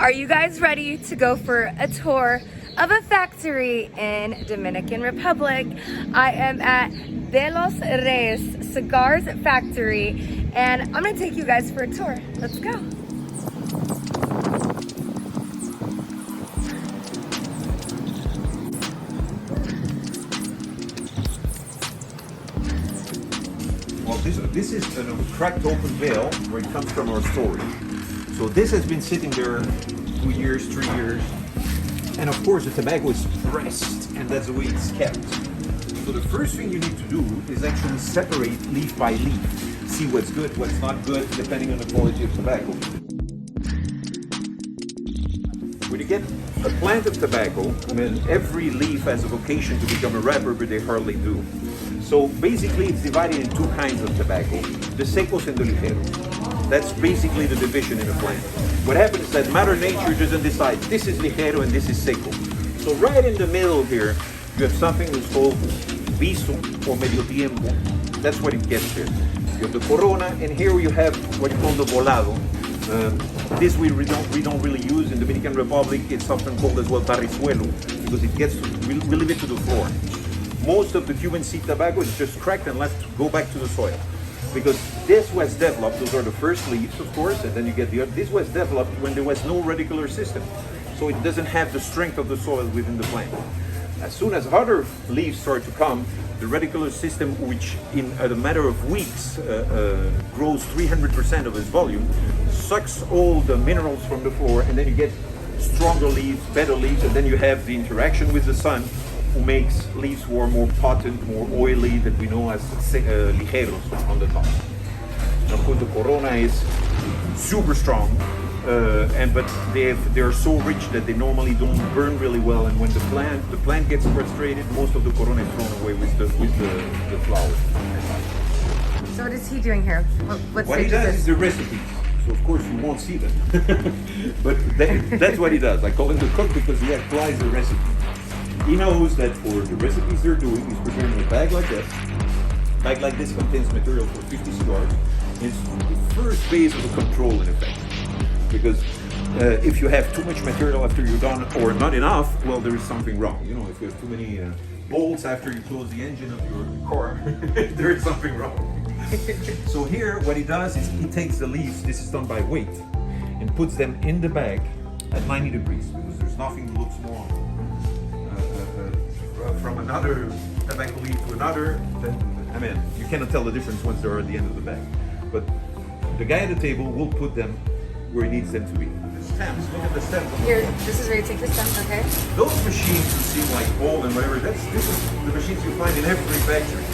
Are you guys ready to go for a tour of a factory in Dominican Republic? I am at De Los Reyes Cigars factory, and I'm gonna take you guys for a tour. Let's go. Well, this is a cracked open bale where it comes from our storage. So this has been sitting there 2 years, 3 years. And of course the tobacco is pressed, and that's the way it's kept. So the first thing you need to do is actually separate leaf by leaf. See what's good, what's not good, depending on the quality of tobacco. When you get a plant of tobacco, I mean, every leaf has a vocation to become a wrapper, but they hardly do. So basically it's divided in two kinds of tobacco, the secos and the ligeros. That's basically the division in a plant. What happens is that Mother Nature doesn't decide this is ligero and this is seco. So right in the middle here, you have something that's called viso or medio tiempo. That's what it gets here. You have the corona, and here you have what you call the volado. This we don't really use in the Dominican Republic. It's often called as well barrizuelo because it gets we leave it to the floor. Most of the Cuban seed tobacco is just cracked and left to go back to the soil. Because this was developed, those are the first leaves, of course, and then you get the other. This was developed when there was no radicular system. So it doesn't have the strength of the soil within the plant. As soon as other leaves start to come, the radicular system, which in a matter of weeks grows 300% of its volume, sucks all the minerals from the floor, and then you get stronger leaves, better leaves, and then you have the interaction with the sun, who makes leaves who are more potent, more oily, that we know as ligeros on the top. And of course the corona is super strong, but they are so rich that they normally don't burn really well, and when the plant gets frustrated, most of the corona is thrown away with the flowers. So what is he doing here? What he does is the recipes. So of course you won't see them. But that's what he does. I call him the cook because he applies the recipe. He knows that for the recipes they're doing, he's preparing a bag like this. A bag like this contains material for 50 cigars. It's the first phase of the control in effect. Because if you have too much material after you're done or not enough, well, there is something wrong. You know, if you have too many bolts after you close the engine of your car, there is something wrong. So here, what he does is he takes the leaves, this is done by weight, and puts them in the bag at 90 degrees, because there's nothing that looks more from another tobacco leaf to another, I mean, you cannot tell the difference once they're at the end of the bag. But the guy at the table will put them where he needs them to be. The stems, look at the stems. Here, this is where you take the stems, okay? Those machines you see like old and whatever, this is the machines you find in every factory.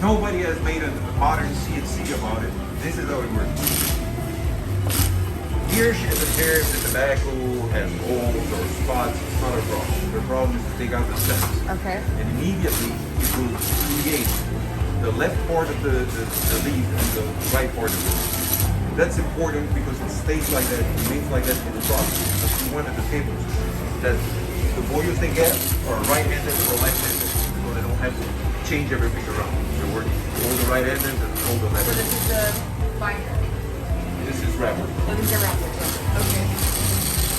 Nobody has made a modern CNC about it. This is how it works. Here is a pair of the tobacco has holes or spots, it's not a problem. The problem is to take out the stems. Okay. And immediately it will create the left part of the leaf and the right part of the leaf. That's important because it stays like that, it remains like that in the process. That's one of the tables. That the boyos they get are right-handed or left-handed, so they don't have to change everything around. They're working all the right-handed and all the left. So this is the binder. This is wrapper. Oh, these are wrappers. Okay.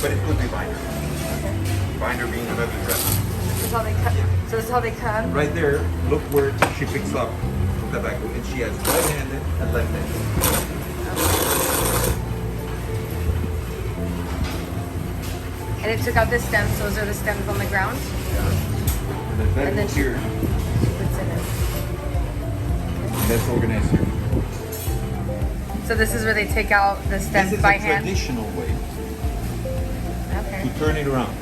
But it could be binder. Okay. Binder being another wrapper. This is how they cut. So this is how they come. Right there, look where she picks up the tobacco, and she has right-handed and left-handed. And it took out the stems. Those are the stems on the ground. Yeah. And then here, she puts it in. and that's organized here. So this is where they take out the stems This is by a hand. traditional way Okay. to turn it around.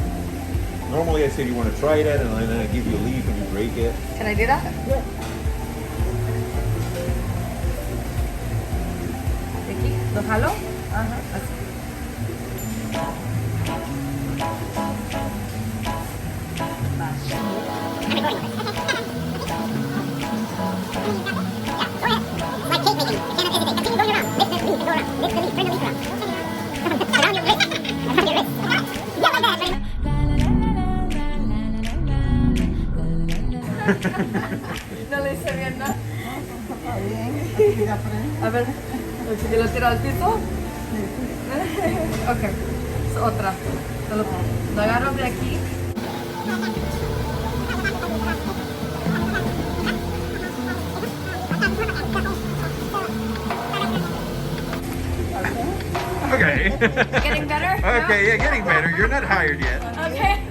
Normally I say you want to try that, and then I give you a leaf and you break it. Can I do that? Yeah. Aquí, ¿lo jalo? Ajá, así. No le hice bien, ¿no? A ver, ¿que lo tiro al piso? Okay. So otra. Lo agarro de aquí. Okay. Getting better? Okay, yeah, getting better. You're not hired yet. Okay.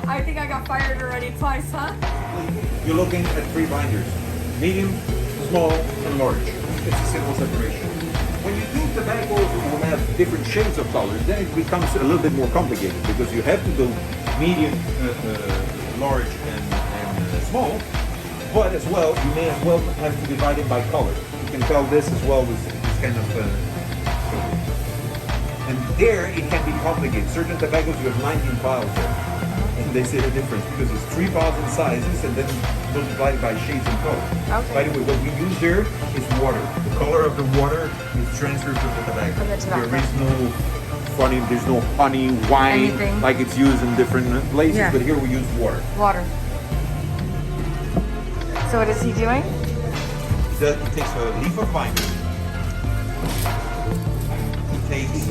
I think I got fired already twice, huh? You're looking at 3 binders: medium, small, and large. It's a simple separation. When you do tobacco will have different shades of colors, then it becomes a little bit more complicated because you have to do medium, large, and small. But as well, you may as well have to divide it by color. You can tell this as well with this kind of. And there it can be complicated. Certain tobaccos you have 19 piles there. And they say the difference because it's 3 piles in sizes and then multiplied by shades and color. Okay. By the way, what we use there is water. The color of the water is transferred from the tobacco. From the tobacco. There is no funny, there's no honey, wine, Anything. like it's used in different places, Yeah. but here we use water. Water. So what is he doing? He takes a leaf of binder. He takes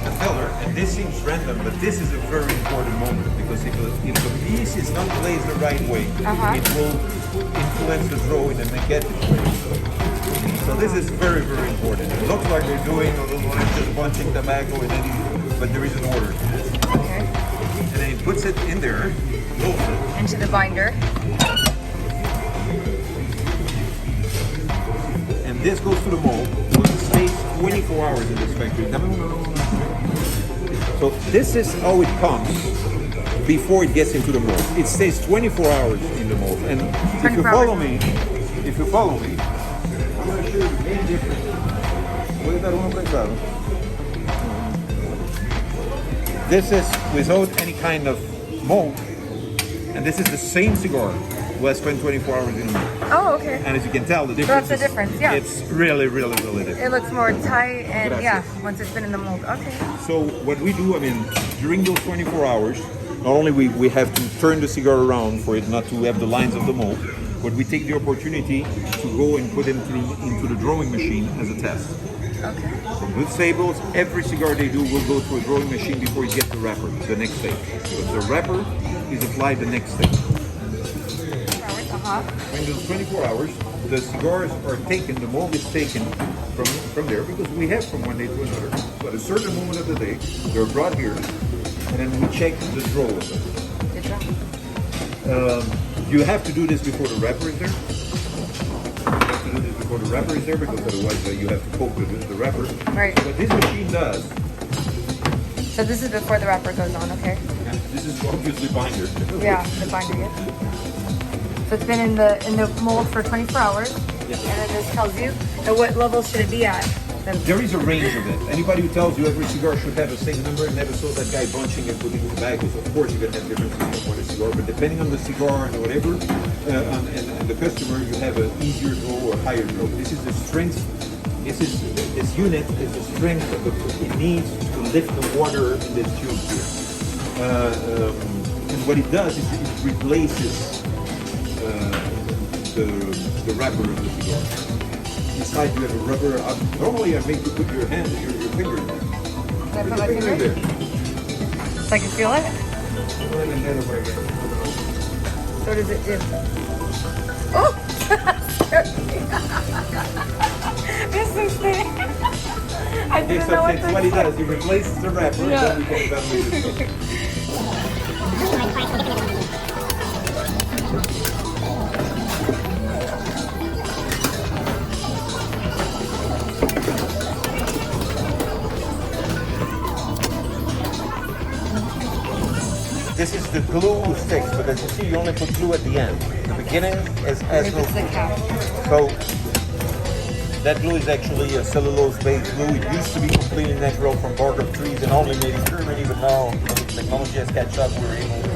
the filler, and this seems random, but this is a very important moment because if the piece is not placed the right way, it will influence the draw in a negative way. So this is very, very important. It looks like they're doing a little just punching tobacco, but there is an order to this. Okay. And then he puts it in there, rolls it. Into the binder. And this goes to the mold. So it stays 24 hours in this factory. So this is how it comes before it gets into the mold. It stays 24 hours in the mold. And if you follow me, I'm going to show you the main difference. Voy a dar uno prensado. This is without any kind of mold. And this is the same cigar who has spent 24 hours in the mold. Oh, okay. And as you can tell, the difference That's the difference, yeah. It's really, really, really different. It looks more tight and Gracias. yeah, once it's been in the mold. Okay. So what we do, I mean, during those 24 hours, not only we have to turn the cigar around for it not to have the lines of the mold, but we take the opportunity to go and put them into the drawing machine as a test. Okay. From good stables, every cigar they do will go through a drawing machine before it gets the wrapper, the next stage. Because the wrapper is applied the next stage. In those 24 hours, the cigars are taken, the mold is taken from there because we have from one day to another. So at a certain moment of the day, they're brought here, and then we check the draw of them. You have to do this before the wrapper is there. You have to do this before the wrapper is there because otherwise you have to poke the wrapper. Right. What this machine does. So this is before the wrapper goes on, okay? This is obviously binder. Yeah, the binder, yeah. So it's been in the mold for 24 hours, Yes. and then this tells you at what level should it be at. There is a range of it. Anybody who tells you every cigar should have the same number never saw that guy bunching and putting tobaccos. Of course, you're gonna have different things on a cigar, but depending on the cigar and whatever, and the customer, you have an easier draw or higher draw. This is the strength. This unit is the strength of it needs to lift the water in this tube here. And what it does is it replaces the wrapper of the cigar. Inside you have a rubber. Normally I make you put your hand, your finger in there. Can I put my Put your finger in there. so I can feel it? Put it in the other way again. So what does it do? Oh! This is the... I Okay, didn't so know what that's to what he expect. does. He replaces the wrapper and then we can evaluate it. This is the glue sticks, but as you see, you only put glue at the end. The beginning is as Maybe it's the cap. So that glue is actually a cellulose-based glue. It used to be completely natural from bark of trees, and only maybe Germany, but now technology has catch up. We're able to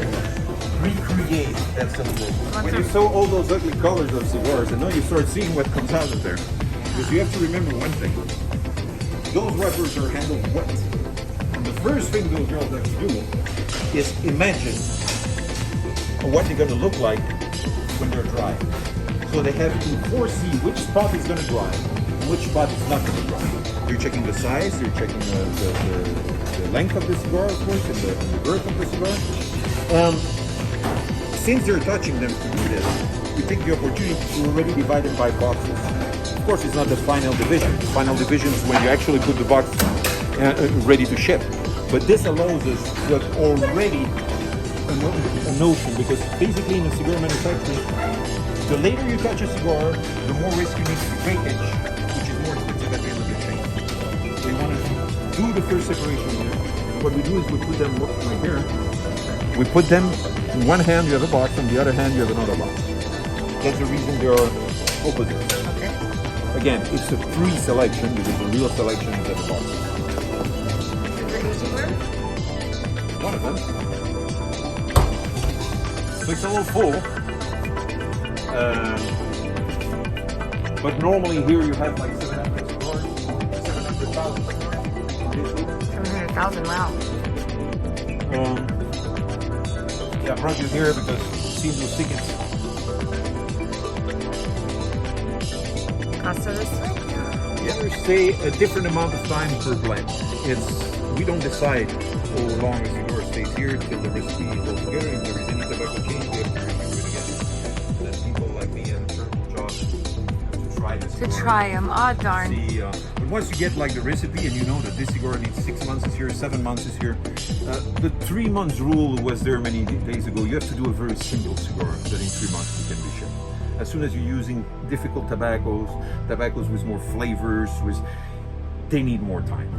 recreate that cellulose. When you saw all those ugly colors of cigars, and now you start seeing what comes out of there. Because you have to remember one thing: those wrappers are handled wet, and the first thing those girls have to do is imagine what they're going to look like when they're dry. So they have to foresee which spot is going to dry and which spot is not going to dry. You're checking the size, you're checking the length of the cigar, of course, and the girth of the cigar. Since they're touching them to do this, we take the opportunity to already divide them by boxes. Of course, it's not the final division. The final division is when you actually put the box ready to ship. But this allows us to have already a notion, because basically in the cigar manufacturing, the later you touch a cigar, the more risk you need to breakage, which is more expensive at the end of the chain. So you want to do the first separation here. What we do is we put them like here. We put them in one hand you have a box, on the other hand you have another box. That's the reason they are opposites. Okay. Again, it's a pre-selection because the real selection is at the box. One of them. So it's a little full. But normally here you have like 700 cigars, 700,000 cigars. 700,000, wow. Yeah, I brought you here because see those tickets. Also this way. You ever say a different amount of time per blend? We don't decide how long a cigar stays here till the recipe is all together. If there is any tobacco change, we have to review it again. Let people like me and certain jobs to try this. To try them, oh darn. See, but once you get like the recipe and you know that this cigar needs 6 months is here, 7 months is here. The 3 months rule was there many days ago. You have to do a very simple cigar that in 3 months you can be shipped. As soon as you're using difficult tobaccos with more flavors, they need more time.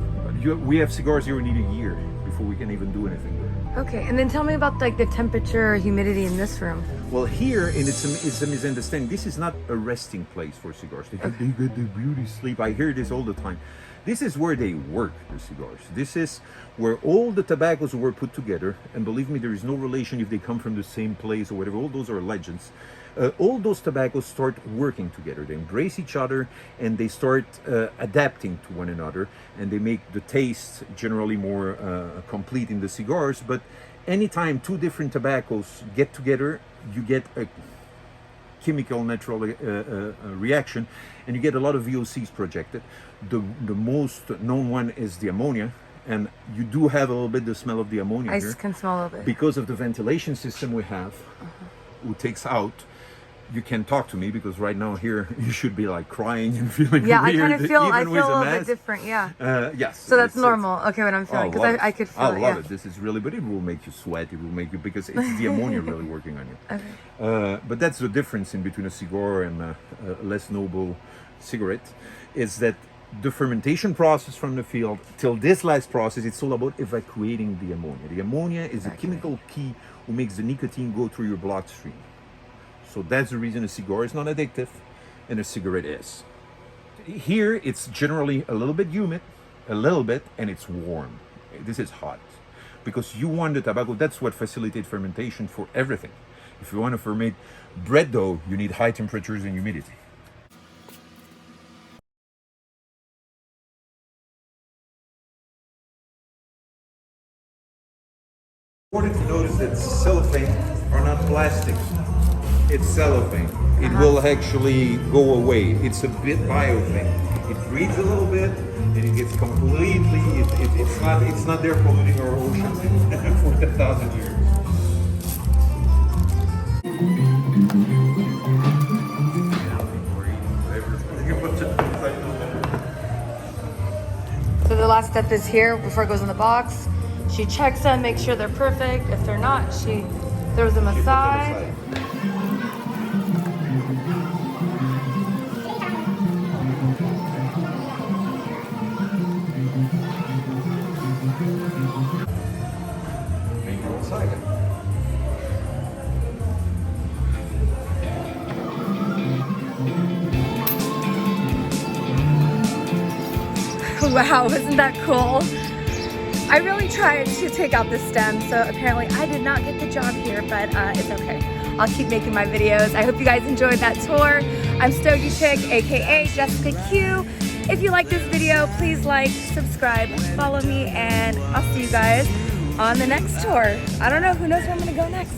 We have cigars here who need a year before we can even do anything with it. Okay, and then tell me about like the temperature, humidity in this room. Well, here, and it's a misunderstanding, this is not a resting place for cigars. They get the beauty sleep. I hear this all the time. This is where they work, the cigars. This is where all the tobaccos were put together, and believe me, there is no relation if they come from the same place or whatever. All those are legends. All those tobaccos start working together. They embrace each other and they start adapting to one another, and they make the taste generally more complete in the cigars. But anytime two different tobaccos get together, you get a chemical natural reaction, and you get a lot of VOCs projected. The most known one is the ammonia, and you do have a little bit the smell of the ammonia I here can smell a little bit. because of the ventilation system we have, who takes out. You can talk to me because right now here you should be like crying and feeling Yeah, weird. I kind of feel even a with little mask. bit different, yeah. Yes. So that's it's- normal. Okay, what I'm feeling, because I could feel I it, love yeah. it. This is really, but it will make you sweat. It will make you, because it's the ammonia really working on you. Okay. But that's the difference in between a cigar and a less noble cigarette, is that the fermentation process from the field till this last process, it's all about evacuating the ammonia. The ammonia is a chemical key who makes the nicotine go through your bloodstream. So that's the reason a cigar is not addictive and a cigarette is. Here, it's generally a little bit humid, a little bit, and it's warm. This is hot. Because you want the tobacco, that's what facilitates fermentation for everything. If you want to ferment bread dough, you need high temperatures and humidity. Important to notice that cellophane are not plastics. It's cellophane. It will actually go away. It's a bit biofilm. It breathes a little bit, and it gets completely. It's not there polluting our ocean for 1,000 years. So the last step is here before it goes in the box. She checks them, makes sure they're perfect. If they're not, she throws them aside. And go inside it. Wow, isn't that cool? I really tried to take out the stem, so apparently I did not get the job here, but it's okay. I'll keep making my videos. I hope you guys enjoyed that tour. I'm Stogie Chick, aka Jessica Q. If you like this video, please like, subscribe, follow me, and I'll see you guys on the next tour. I don't know, who knows where I'm gonna go next.